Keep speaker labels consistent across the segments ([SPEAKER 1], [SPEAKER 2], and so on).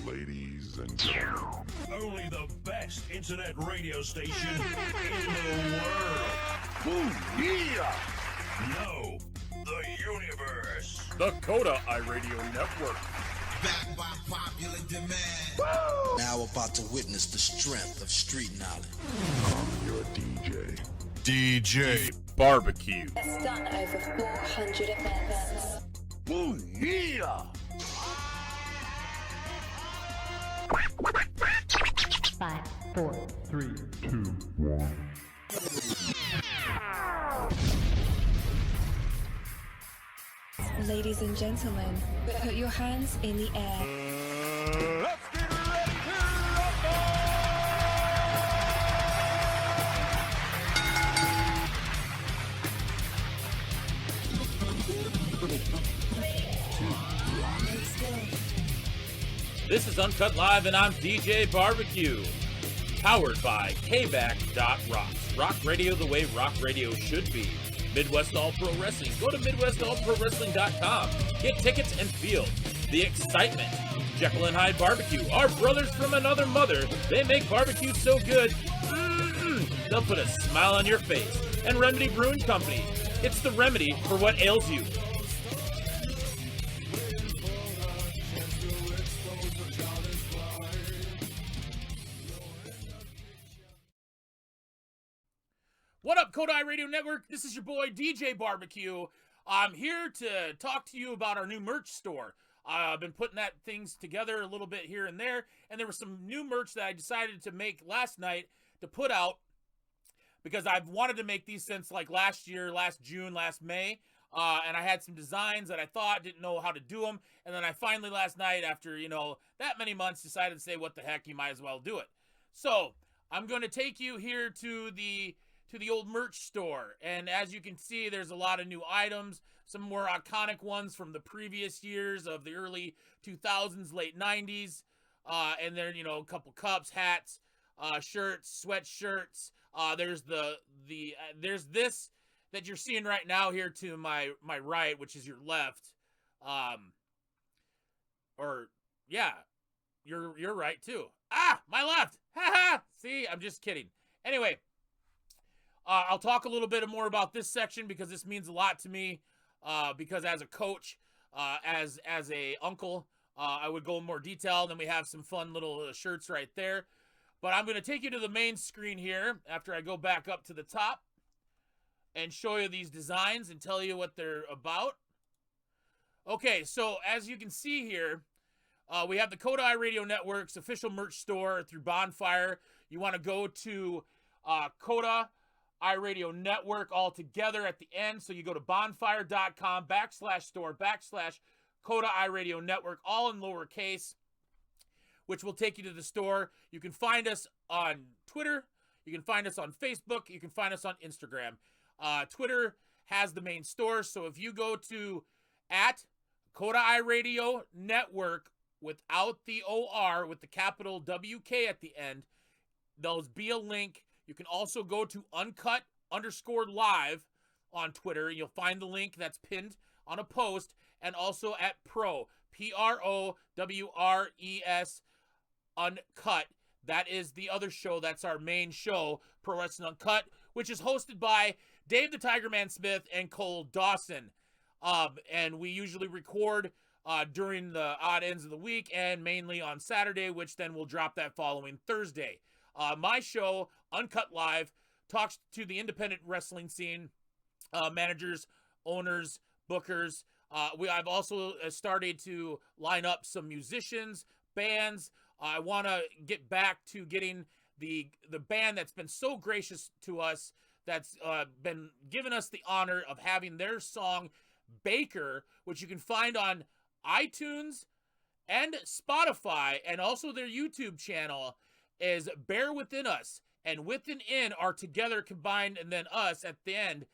[SPEAKER 1] Ladies and gentlemen,
[SPEAKER 2] only the best internet radio station in the world.
[SPEAKER 1] ooh, yeah!
[SPEAKER 2] No, the universe.
[SPEAKER 3] The Kota iRadio Network.
[SPEAKER 4] Backed by popular demand.
[SPEAKER 1] Woo!
[SPEAKER 5] Now about to witness the strength of street knowledge.
[SPEAKER 1] I'm your DJ.
[SPEAKER 3] DJ Barbecue.
[SPEAKER 6] Has done over 400 events.
[SPEAKER 1] Ooh, yeah!
[SPEAKER 7] 5, 4,
[SPEAKER 1] 3, 2, 1.
[SPEAKER 6] Ladies and gentlemen, put your hands in the air.
[SPEAKER 3] Let's get ready to rumble! This is UnCut Live, and I'm DJ Barbecue. Powered by KBAC.Rocks. Rock radio the way rock radio should be. Midwest All Pro Wrestling. Go to MidwestAllProWrestling.com. Get tickets and feel the excitement. Jekyll and Hyde Barbecue. Our brothers from another mother. They make barbecue so good. They'll put a smile on your face. And Remedy Brewing Company. It's the remedy for what ails you. What up, Kota iRadio Network? This is your boy, DJ Barbecue. I'm here to talk to you about our new merch store. I've been putting things together a little bit here and there, and there was some new merch that I decided to make last night to put out because I've wanted to make these since like last year, last June, last May, and I had some designs that I thought didn't know how to do them, and then I finally last night, after, that many months, decided to say, what the heck, you might as well do it. So, I'm going to take you here to the old merch store, and as you can see, there's a lot of new items, some more iconic ones from the previous years of the early 2000s, late 90s, and then, a couple cups, hats, shirts, sweatshirts. There's there's this that you're seeing right now here to my right, which is your left, you're right too. My left. Haha. See, I'm just kidding. Anyway. I'll talk a little bit more about this section because this means a lot to me. Because as a coach, as a uncle, I would go in more detail. Then we have some fun little shirts right there. But I'm going to take you to the main screen here after I go back up to the top and show you these designs and tell you what they're about. Okay, so as you can see here, we have the Kota iRadio Network's official merch store through Bonfire. You want to go to Kota iRadio Network all together at the end. So you go to bonfire.com/store/Kota iRadio Network, all in lowercase, which will take you to the store. You can find us on Twitter. You can find us on Facebook. You can find us on Instagram. Twitter has the main store. So if you go to @Kota iRadio Network without the OR, with the capital WK at the end, there'll be a link. You can also go to UnCut_live on Twitter. You'll find the link that's pinned on a post, and also at PROWRES UnCut. That is the other show. That's our main show, Pro Wrestling Uncut, which is hosted by Dave the Tiger Man Smith and Cole Dawson. And we usually record during the odd ends of the week and mainly on Saturday, which then will drop that following Thursday. My show, UnCut Live, talks to the independent wrestling scene, managers, owners, bookers. I've also started to line up some musicians, bands. I want to get back to getting the band that's been so gracious to us, that's been giving us the honor of having their song, Baker, which you can find on iTunes and Spotify, and also their YouTube channel, is Bear Within Us, and Within In are together combined, and then us at the end.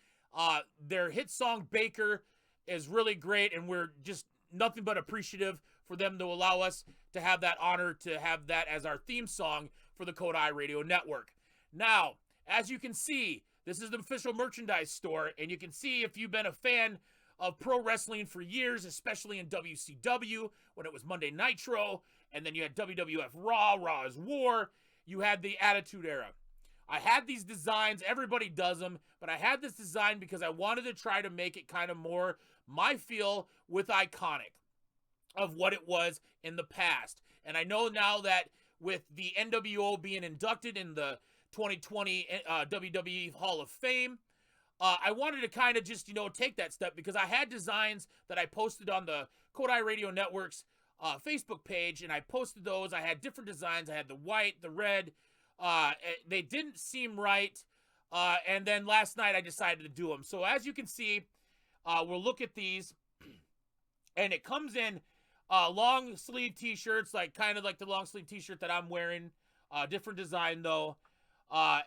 [SPEAKER 3] Their hit song Baker is really great, and we're just nothing but appreciative for them to allow us to have that honor to have that as our theme song for the Kota iRadio Network. Now, as you can see, this is the official merchandise store, and you can see if you've been a fan of pro wrestling for years, especially in WCW when it was Monday Nitro, and then you had WWF Raw, Raw is War, you had the Attitude Era. I had these designs, everybody does them, but I had this design because I wanted to try to make it kind of more my feel with iconic of what it was in the past. And I know now that with the NWO being inducted in the 2020 WWE Hall of Fame, I wanted to kind of just, take that step because I had designs that I posted on the Kota iRadio Network's Facebook page, and I posted those. I had different designs. I had the white, the red. They didn't seem right. And then last night I decided to do them. So as you can see, we'll look at these, and it comes in long sleeve t-shirts, kind of like the long sleeve t-shirt that I'm wearing. Different design though.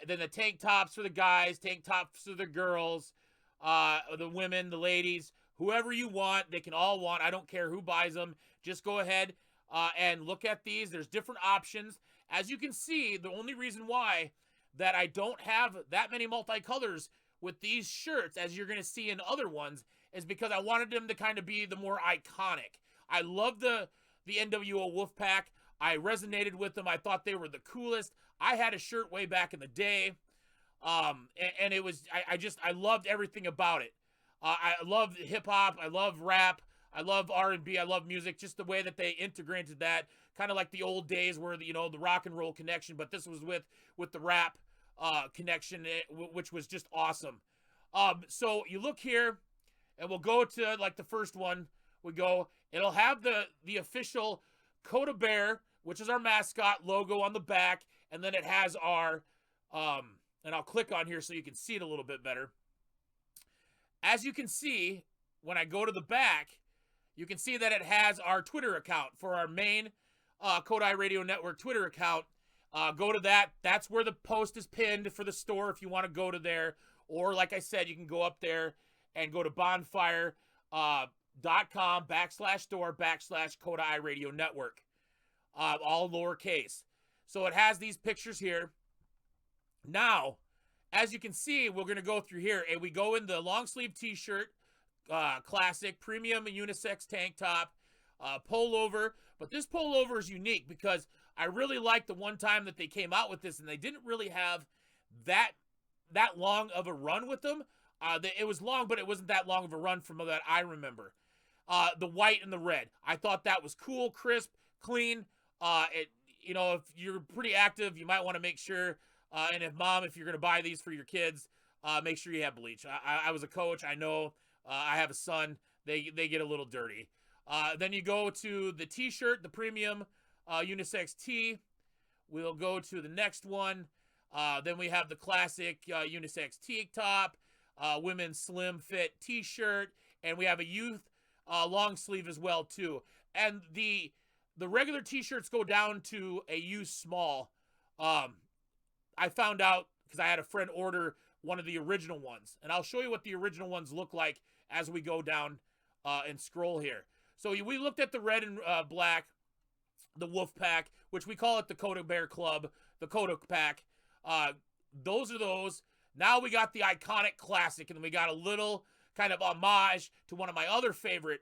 [SPEAKER 3] Then the tank tops for the guys, tank tops for the girls, the women, the ladies, whoever you want. They can all want. I don't care who buys them. Just go ahead and look at these. There's different options. As you can see, the only reason why that I don't have that many multicolors with these shirts, as you're going to see in other ones, is because I wanted them to kind of be the more iconic. I love the NWO Wolfpack. I resonated with them. I thought they were the coolest. I had a shirt way back in the day, and it was I loved everything about it. I love hip hop. I love rap. I love R&B. I love music. Just the way that they integrated that, kind of like the old days where the rock and roll connection, but this was with the rap connection, which was just awesome. So you look here, and we'll go to like the first one. It'll have the official Kota Bear, which is our mascot logo on the back, and then it has our and I'll click on here so you can see it a little bit better. As you can see, when I go to the back, you can see that it has our Twitter account for our main Kota iRadio Network Twitter account. Go to that. That's where the post is pinned for the store if you want to go to there. Or like I said, you can go up there and go to bonfire.com/store/Kota iRadio Network. All lowercase. So it has these pictures here. Now, as you can see, we're going to go through here, and we go in the long sleeve t-shirt, classic, premium unisex tank top, pullover. But this pullover is unique because I really liked the one time that they came out with this, and they didn't really have that long of a run with them. It was long, but it wasn't that long of a run from that I remember. The white and the red. I thought that was cool, crisp, clean. If you're pretty active, you might want to make sure, and if you're going to buy these for your kids, make sure you have bleach. I was a coach. I know I have a son. They get a little dirty. Then you go to the t-shirt, the premium unisex tee. We'll go to the next one. Then we have the classic unisex tank top, women's slim fit t-shirt, and we have a youth long sleeve as well too. And the regular t-shirts go down to a youth small. I found out because I had a friend order one of the original ones, and I'll show you what the original ones look like as we go down and scroll here. So we looked at the red and black, the Wolf Pack, which we call it the Kota Bear Club, the Kota Pack. Those are those. Now we got the iconic classic, and then we got a little kind of homage to one of my other favorite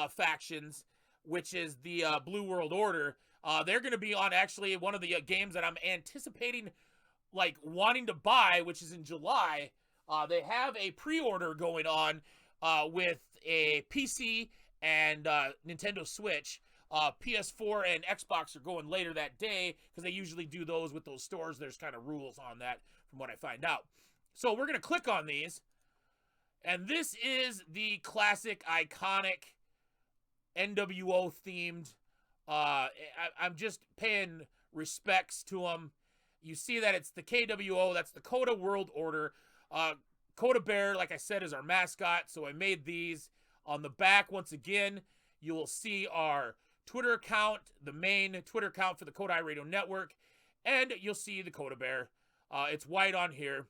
[SPEAKER 3] factions, which is the Blue World Order. They're going to be on actually one of the games that I'm anticipating, wanting to buy, which is in July. They have a pre-order going on with a PC and Nintendo Switch. PS4 and Xbox are going later that day because they usually do those with those stores. There's kind of rules on that from what I find out. So we're going to click on these. And this is the classic, iconic NWO themed. I'm just paying respects to them. You see that it's the KWO. That's the Kota World Order. Kota Bear, like I said, is our mascot. So I made these. On the back, once again, you will see our Twitter account, the main Twitter account for the Kota iRadio Network. And you'll see the Kota Bear. It's white on here.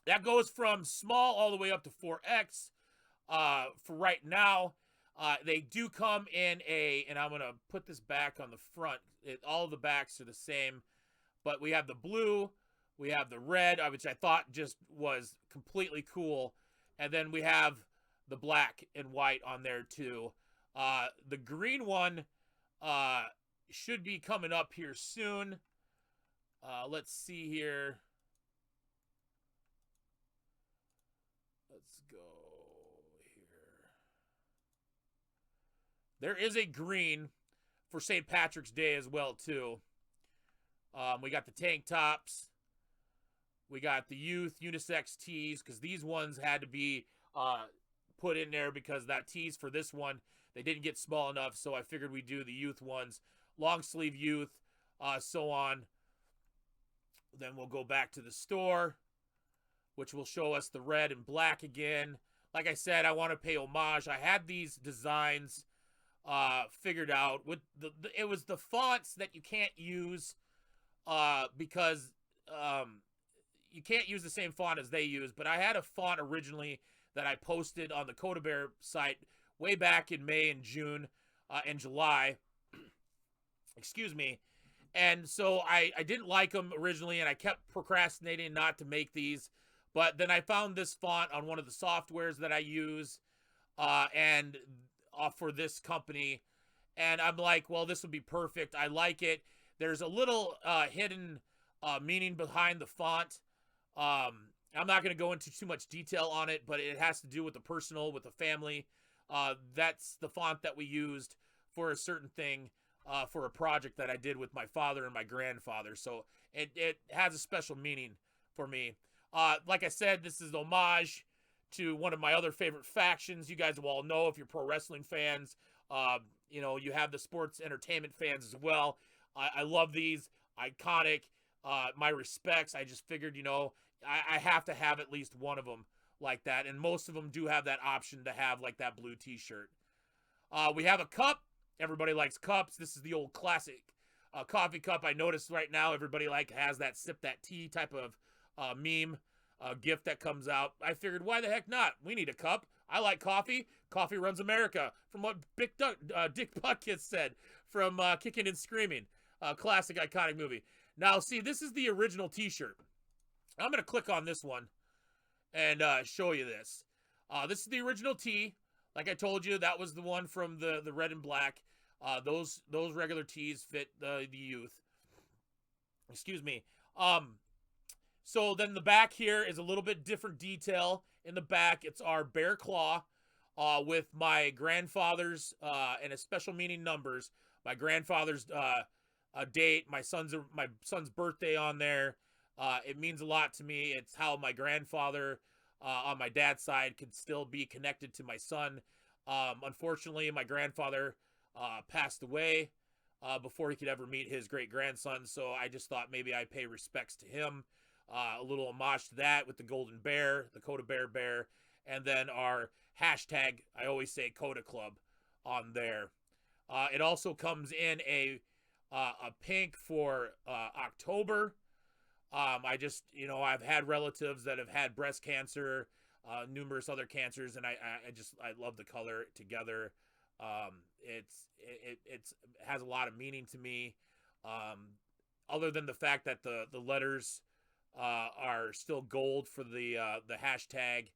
[SPEAKER 3] That goes from small all the way up to 4X for right now. They do come in and I'm going to put this back on the front. All the backs are the same. But we have the blue, we have the red, which I thought just was completely cool. And then we have the black and white on there too. The green one should be coming up here soon. Let's see here. Let's go here. There is a green for St. Patrick's Day as well, too. We got the tank tops. We got the youth unisex tees, because these ones had to be put in there because that tees for this one, they didn't get small enough, so I figured we'd do the youth ones. Long sleeve youth, so on. Then we'll go back to the store, which will show us the red and black again. Like I said, I want to pay homage. I had these designs figured out. With it was the fonts that you can't use because you can't use the same font as they use. But I had a font originally that I posted on the Kota Bear site way back in May and June and July. Excuse me. And so I didn't like them originally, and I kept procrastinating not to make these. But then I found this font on one of the softwares that I use and for this company. And I'm like, well, this would be perfect. I like it. There's a little hidden meaning behind the font. I'm not going to go into too much detail on it, but it has to do with the personal, with the family. That's the font that we used for a certain thing. For a project that I did with my father and my grandfather. So it has a special meaning for me. Like I said, this is homage to one of my other favorite factions. You guys will all know if you're pro wrestling fans. You know, you have the sports entertainment fans as well. I love these. Iconic. My respects. I just figured, you know, I have to have at least one of them like that. And most of them do have that option to have like that blue t-shirt. We have a cup. Everybody likes cups. This is the old classic coffee cup. I noticed right now everybody like has that sip that tea type of meme gift that comes out. I figured, why the heck not? We need a cup. I like coffee. Coffee runs America. From what Dick Butkus said from Kicking and Screaming. Classic, iconic movie. Now, see, this is the original t-shirt. I'm going to click on this one and show you this. This is the original tee. Like I told you, that was the one from the red and black. Those regular tees fit the youth. Excuse me. So then the back here is a little bit different detail. In the back, it's our bear claw with my grandfather's and a special meaning numbers. My grandfather's date, my son's birthday on there. It means a lot to me. It's how my grandfather on my dad's side could still be connected to my son. Unfortunately, my grandfather passed away before he could ever meet his great-grandson, so I just thought maybe I'd pay respects to him. A little homage to that with the golden bear, the Kota bear, and then our hashtag, I always say Kota Club, on there. It also comes in a pink for October. I just, you know, I've had relatives that have had breast cancer, numerous other cancers, and I love the color together. It has a lot of meaning to me. Other than the fact that the letters are still gold for the hashtag,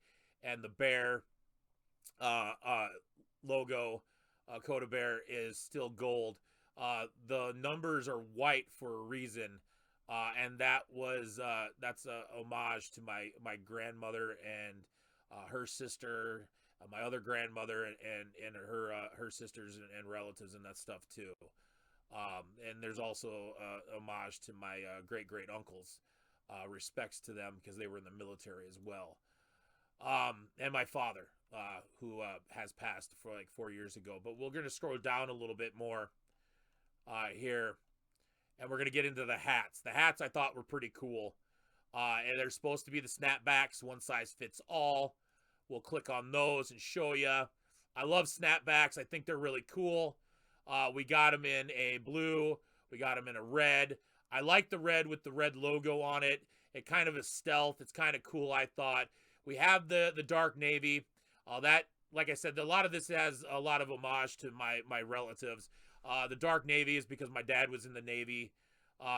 [SPEAKER 3] and the bear logo, Kota Bear, is still gold. The numbers are white for a reason. And that's a homage to my grandmother and her sister, my other grandmother, and her sisters and relatives and that stuff too. And there's also a homage to my great uncles. Respects to them because they were in the military as well. And my father, who has passed for like 4 years ago. But we're gonna scroll down a little bit more here. And we're going to get into the hats. The hats I thought were pretty cool. And they're supposed to be the snapbacks, one size fits all. We'll click on those and show you. I love snapbacks. I think they're really cool. We got them in a blue. We got them in a red. I like the red with the red logo on it. It kind of is stealth. It's kind of cool, I thought. We have the dark navy. That, like I said, a lot of this has a lot of homage to my relatives. The dark navy is because my dad was in the Navy.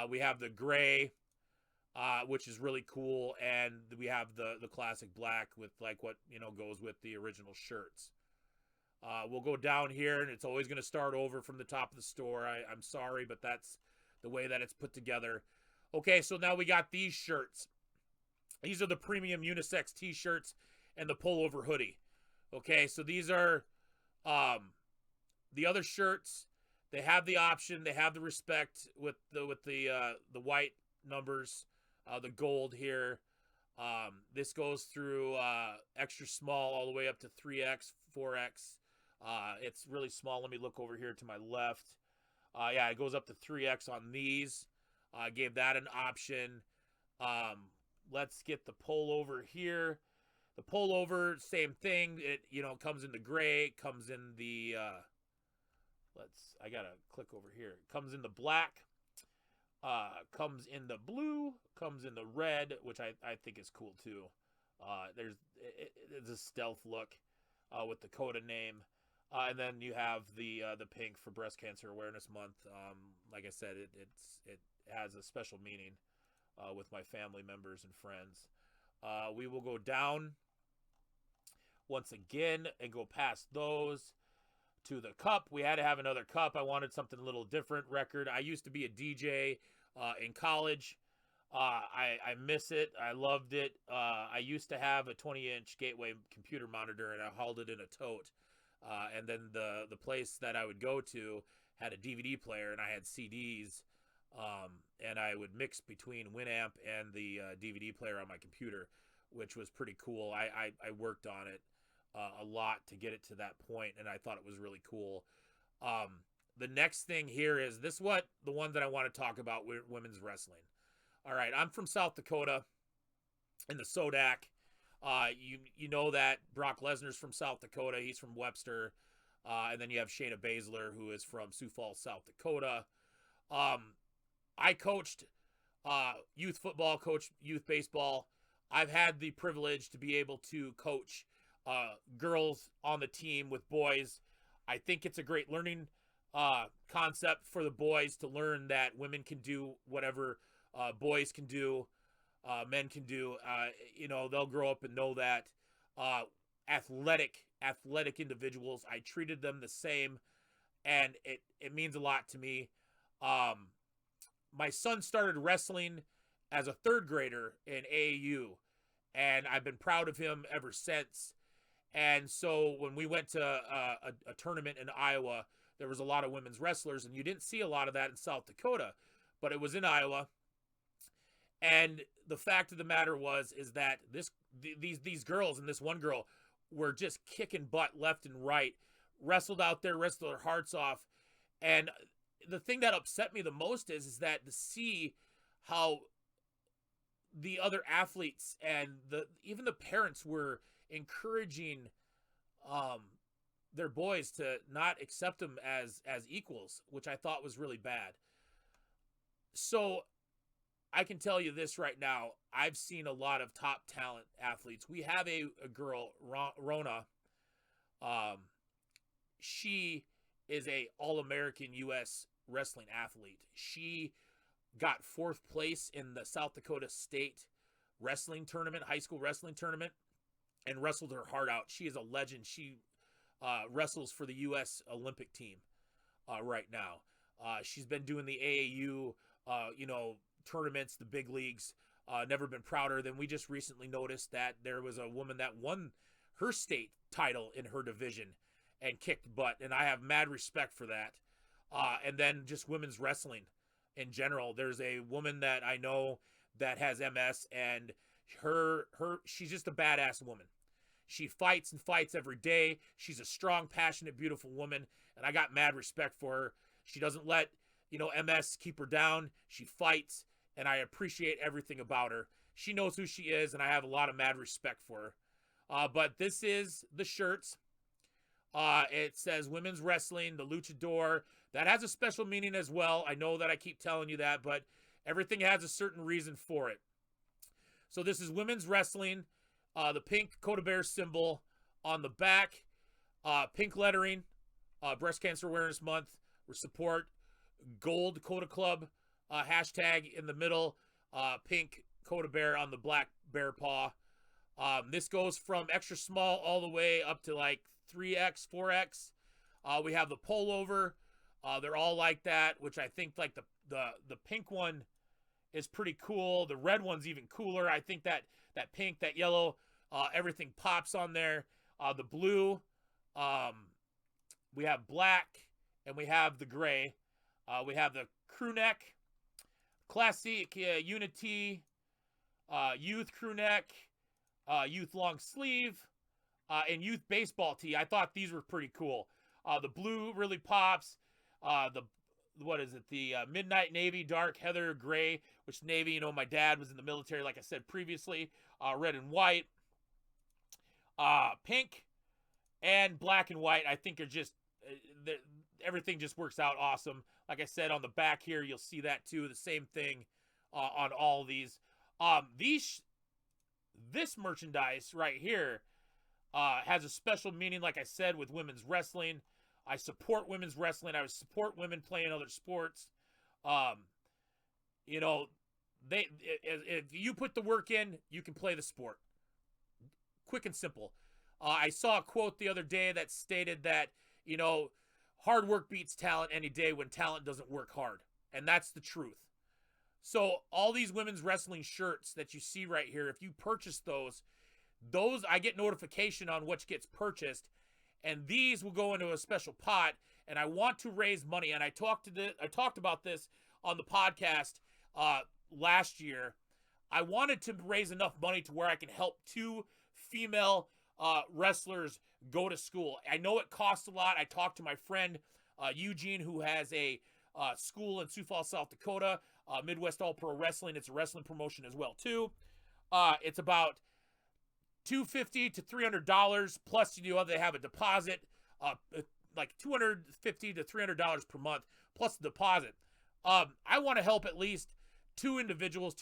[SPEAKER 3] We have the gray, which is really cool, and we have the classic black with like what, you know, goes with the original shirts. We'll go down here, and it's always going to start over from the top of the store. I'm sorry, but that's the way that it's put together. Okay, so now we got these shirts. These are the premium unisex t-shirts and the pullover hoodie. Okay, so these are the other shirts. They have the option. They have the respect with the white numbers, the gold here. This goes through extra small all the way up to 3X, 4X. It's really small. Let me look over here to my left. Yeah, it goes up to 3X on these. Gave that an option. Let's get the pullover here. The pullover, same thing. It comes in the gray, comes in the I gotta click over here. It comes in the black, comes in the blue, comes in the red, which I think is cool too. It's a stealth look with the Kota name. And then you have the pink for Breast Cancer Awareness Month. Like I said, it has a special meaning with my family members and friends. We will go down once again and go past those to the cup. We had to have another cup. I wanted something a little different. Record. I used to be a DJ in college. I miss it. I loved it. I used to have a 20-inch Gateway computer monitor, and I hauled it in a tote. And then the place that I would go to had a DVD player, and I had CDs. And I would mix between Winamp and the DVD player on my computer, which was pretty cool. I worked on it a lot to get it to that point, and I thought it was really cool. The next thing here is the one that I want to talk about with women's wrestling. All right, I'm from South Dakota in the Sodak. You know that Brock Lesnar's from South Dakota. He's from Webster. And then you have Shayna Baszler, who is from Sioux Falls, South Dakota. I coached youth football, coached youth baseball. I've had the privilege to be able to coach girls on the team with boys. I think it's a great learning concept for the boys to learn that women can do whatever boys can do, men can do. They'll grow up and know that. Athletic individuals, I treated them the same, and it means a lot to me. My son started wrestling as a third grader in AAU, and I've been proud of him ever since. And so when we went to a tournament in Iowa, there was a lot of women's wrestlers, and you didn't see a lot of that in South Dakota, but it was in Iowa. And the fact of the matter is that these girls and this one girl were just kicking butt left and right, wrestled out there, wrestled their hearts off. And the thing that upset me the most is that to see how the other athletes and even the parents were encouraging their boys to not accept them as equals, which I thought was really bad. So I can tell you this right now. I've seen a lot of top talent athletes. We have a girl, Rona. She is a All-American U.S. wrestling athlete. She got 4th place in the South Dakota State wrestling tournament, high school wrestling tournament, and wrestled her heart out. She is a legend. She wrestles for the U.S. Olympic team right now. She's been doing the AAU, tournaments, the big leagues. Never been prouder than we just recently noticed that there was a woman that won her state title in her division and kicked butt, and I have mad respect for that. And then just women's wrestling in general. There's a woman that I know that has MS, and she's just a badass woman. She fights and fights every day. She's a strong, passionate, beautiful woman, and I got mad respect for her. She doesn't let MS keep her down. She fights, and I appreciate everything about her. She knows who she is, and I have a lot of mad respect for her. But this is the shirts. It says women's wrestling, the luchador. That has a special meaning as well. I know that I keep telling you that, but everything has a certain reason for it. So this is women's wrestling. The pink Kota Bear symbol on the back. Pink lettering. Breast Cancer Awareness Month. We support gold Kota Club hashtag in the middle. Pink Kota Bear on the black bear paw. This goes from extra small all the way up to like 3X, 4X. We have the pullover. They're all like that, which I think like the pink one is pretty cool. The red one's even cooler. I think that pink, that yellow, everything pops on there. The blue, we have black, and we have the gray. We have the crew neck, classic Unity, youth crew neck, youth long sleeve, and youth baseball tee. I thought these were pretty cool. The blue really pops. What is it? The midnight navy, dark heather gray, which navy, you know, my dad was in the military, like I said previously. Red and white, pink, and black and white. I think are just everything just works out awesome. Like I said, on the back here, you'll see that too. The same thing on all these. This merchandise right here has a special meaning. Like I said, with women's wrestling. I support women's wrestling. I support women playing other sports. You know, if you put the work in, you can play the sport. Quick and simple. I saw a quote the other day that stated that, you know, hard work beats talent any day when talent doesn't work hard. And that's the truth. So all these women's wrestling shirts that you see right here, if you purchase those I get notification on what gets purchased. And these will go into a special pot, and I want to raise money. And I talked about this on the podcast last year. I wanted to raise enough money to where I can help 2 female wrestlers go to school. I know it costs a lot. I talked to my friend Eugene, who has a school in Sioux Falls, South Dakota, Midwest All Pro Wrestling. It's a wrestling promotion as well too. It's about $250 to $300 plus they have a deposit, like $250 to $300 per month plus the deposit. I want to help at least 2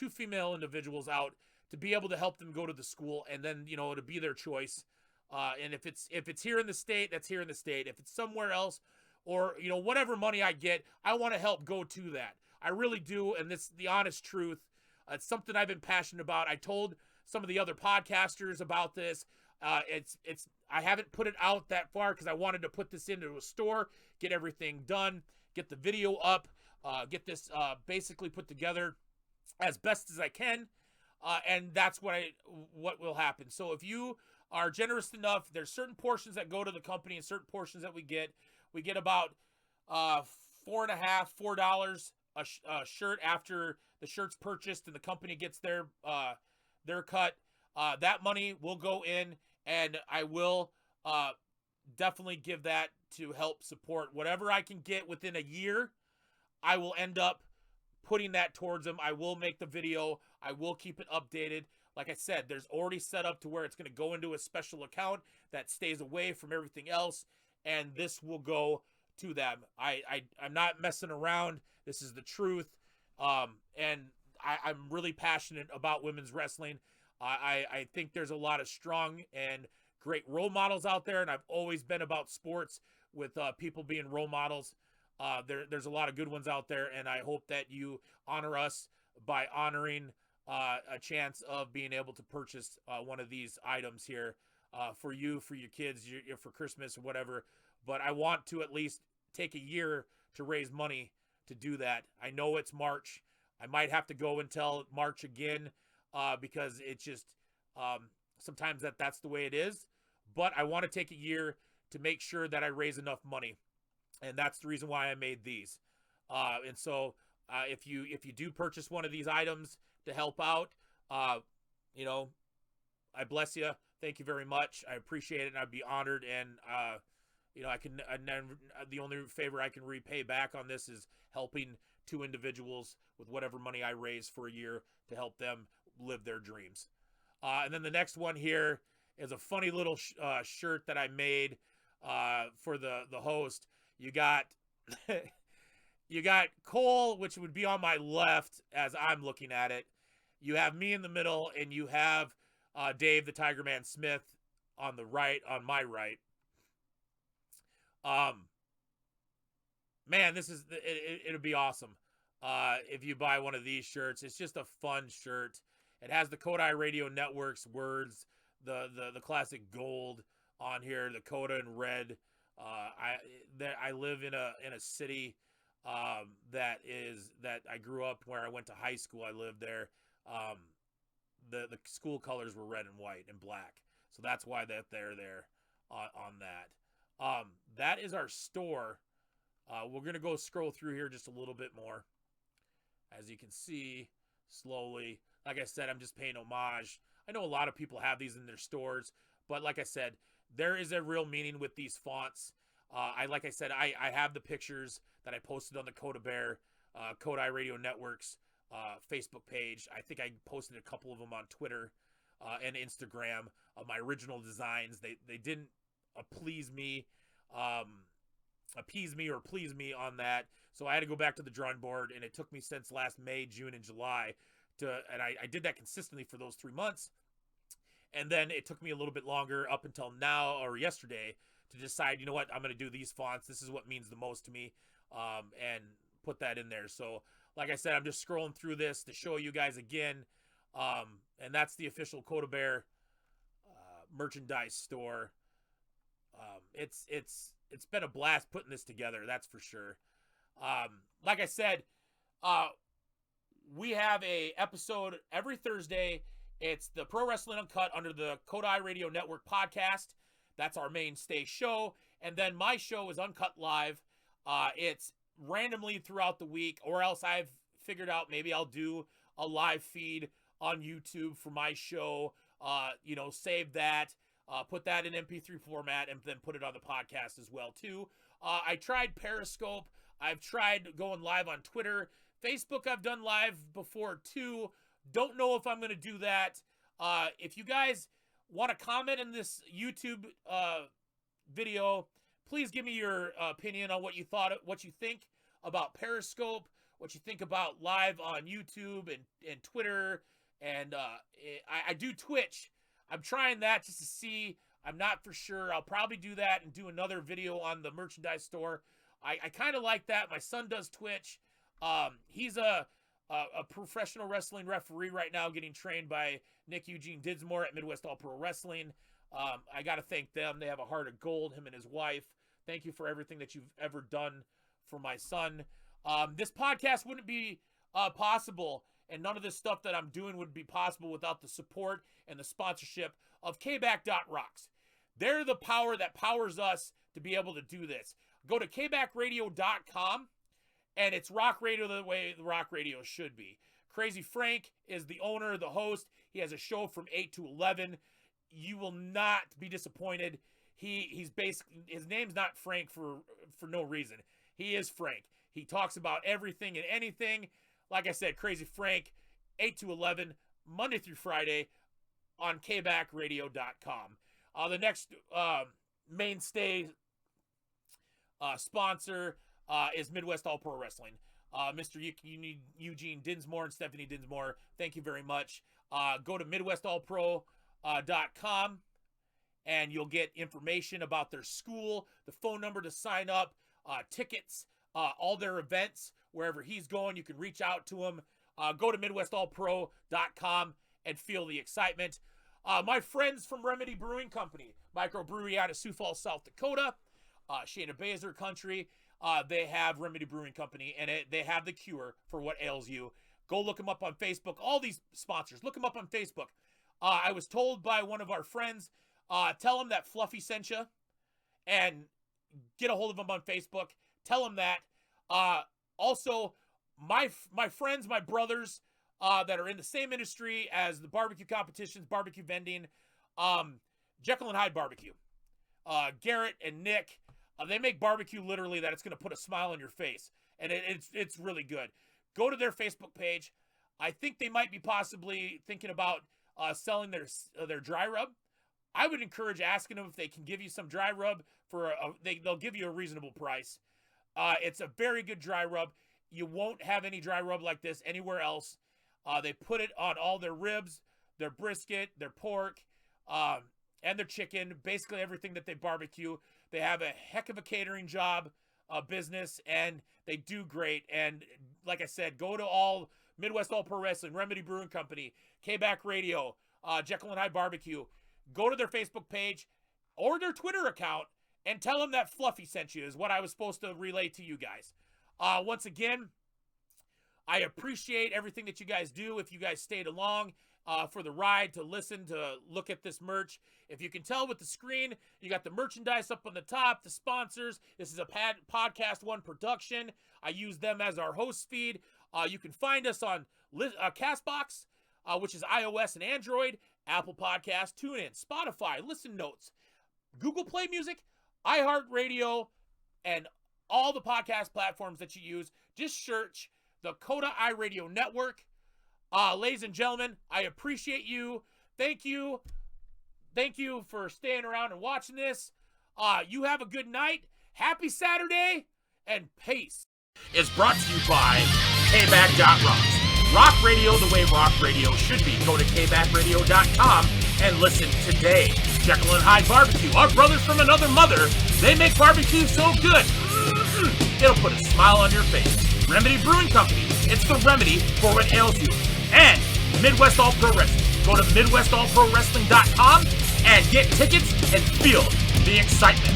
[SPEAKER 3] female individuals out to be able to help them go to the school, and then, you know, to be their choice. And if it's here in the state, that's here in the state. If it's somewhere else, or, you know, whatever money I get, I want to help go to that. I really do, and this is the honest truth. It's something I've been passionate about. I told some of the other podcasters about this. I haven't put it out that far because I wanted to put this into a store, get everything done, get the video up, get this basically put together as best as I can, and that's what will happen. So if you are generous enough, there's certain portions that go to the company and certain portions that we get. We get about $4 a shirt after the shirt's purchased, and the company gets their cut. That money will go in, and I will definitely give that to help support whatever I can get within a year. I will end up putting that towards them. I will make the video. I will keep it updated. Like I said, there's already set up to where it's going to go into a special account that stays away from everything else, and this will go to them. I'm not messing around. This is the truth. And I'm really passionate about women's wrestling. I think there's a lot of strong and great role models out there, and I've always been about sports with people being role models. There's a lot of good ones out there, and I hope that you honor us by honoring a chance of being able to purchase one of these items here for you, for your kids, for Christmas or whatever. But I want to at least take a year to raise money to do that. I know it's March. I might have to go until March again because it's just sometimes that's the way it is. But I want to take a year to make sure that I raise enough money. And that's the reason why I made these. And so if you do purchase one of these items to help out, you know, I bless you. Thank you very much. I appreciate it, and I'd be honored. And you know, the only favor I can repay back on this is helping 2 individuals with whatever money I raise for a year to help them live their dreams. And then the next one here is a funny little shirt that I made for the host. You got you got Cole, which would be on my left as I'm looking at it. You have me in the middle, and you have Dave the Tiger Man Smith on the right, on my right. Man, this is it'll be awesome if you buy one of these shirts. It's just a fun shirt. It has the Kota iRadio Network's words, the classic gold on here, the Kota in red. I live in a city that I grew up where I went to high school. I lived there. The school colors were red and white and black, so that's why they're there on that. That is our store. We're gonna go scroll through here just a little bit more. As you can see, slowly. Like I said, I'm just paying homage. I know a lot of people have these in their stores, but like I said, there is a real meaning with these fonts. I have the pictures that I posted on the Kota iRadio Network's Facebook page. I think I posted a couple of them on Twitter and Instagram of my original designs. They didn't appease me on that, so I had to go back to the drawing board, and it took me since last May, June, and July and I did that consistently for those 3 months, and then it took me a little bit longer up until now or yesterday to decide, you know what, I'm going to do these fonts. This is what means the most to me, and put that in there. So like I said, I'm just scrolling through this to show you guys again, and that's the official Kota Bear merchandise store. It's been a blast putting this together, that's for sure. Like I said, we have a episode every Thursday. It's the Pro Wrestling Uncut under the Kota iRadio Network podcast. That's our mainstay show. And then my show is UnCut Live. It's randomly throughout the week, or else I've figured out maybe I'll do a live feed on YouTube for my show. Save that, put that in MP3 format, and then put it on the podcast as well too. I tried Periscope. I've tried going live on Twitter. Facebook I've done live before too. Don't know if I'm going to do that. If you guys want to comment in this YouTube video, please give me your opinion on what you think about Periscope, what you think about live on YouTube and Twitter, and I do Twitch. I'm trying that just to see. I'm not for sure. I'll probably do that and do another video on the merchandise store. I kind of like that. My son does Twitch. He's a professional wrestling referee right now, getting trained by Nick Eugene Dinsmore at Midwest All Pro Wrestling. I got to thank them. They have a heart of gold, him and his wife. Thank you for everything that you've ever done for my son. This podcast wouldn't be possible, and none of this stuff that I'm doing would be possible without the support and the sponsorship of kback.rocks. They're the power that powers us to be able to do this. Go to kbackradio.com, and it's rock radio the way the rock radio should be. Crazy Frank is the owner, the host. He has a show from 8 to 11. You will not be disappointed. He's basically, his name's not Frank for no reason. He is Frank. He talks about everything and anything. Like I said, Crazy Frank, 8 to 11, Monday through Friday on kbackradio.com. The next mainstay sponsor is Midwest All Pro Wrestling. Mr. Eugene Dinsmore and Stephanie Dinsmore, thank you very much. Go to MidwestAllPro.com and you'll get information about their school, the phone number to sign up, tickets, all their events, wherever he's going. You can reach out to him. Go to MidwestAllPro.com and feel the excitement. My friends from Remedy Brewing Company, microbrewery out of Sioux Falls, South Dakota, Shayna Baszler country. They have Remedy Brewing Company, and they have the cure for what ails you. Go look them up on Facebook. All these sponsors, look them up on Facebook. I was told by one of our friends, tell them that Fluffy sent you, and get a hold of them on Facebook. Tell them that. Also, my friends, my brothers that are in the same industry as the barbecue competitions, barbecue vending, Jekyll and Hyde Barbecue. Garrett and Nick, they make barbecue literally that it's going to put a smile on your face, and it's really good. Go to their Facebook page. I think they might be possibly thinking about selling their dry rub. I would encourage asking them if they can give you some dry rub they'll give you a reasonable price. It's a very good dry rub. You won't have any dry rub like this anywhere else. They put it on all their ribs, their brisket, their pork, and their chicken, basically everything that they barbecue. They have a heck of a catering job, business, and they do great. And like I said, go to all Midwest All Pro Wrestling, Remedy Brewing Company, K-Back Radio, Jekyll and Hyde Barbecue. go to their Facebook page or their Twitter account and tell them that Fluffy sent you is what I was supposed to relay to you guys. Once again, I appreciate everything that you guys do. If you guys stayed along for the ride, to listen, to look at this merch. If you can tell with the screen, you got the merchandise up on the top, the sponsors. This is a Podcast One production. I use them as our host feed. You can find us on Castbox, which is iOS and Android, Apple Podcasts, TuneIn, Spotify, Listen Notes, Google Play Music, iHeartRadio, and all the podcast platforms that you use. Just search the Kota iRadio Network. Ladies and gentlemen, I appreciate you. Thank you. Thank you for staying around and watching this. You have a good night. Happy Saturday, and peace. It's brought to you by KBAC.Rocks. Rock radio the way rock radio should be. Go to kbackradio.com and listen today. Jekyll and Hyde Barbecue, our brothers from another mother. They make barbecue so good, it'll put a smile on your face. Remedy Brewing Company, it's the remedy for what ails you. And Midwest All Pro Wrestling. Go to MidwestAllProWrestling.com and get tickets and feel the excitement.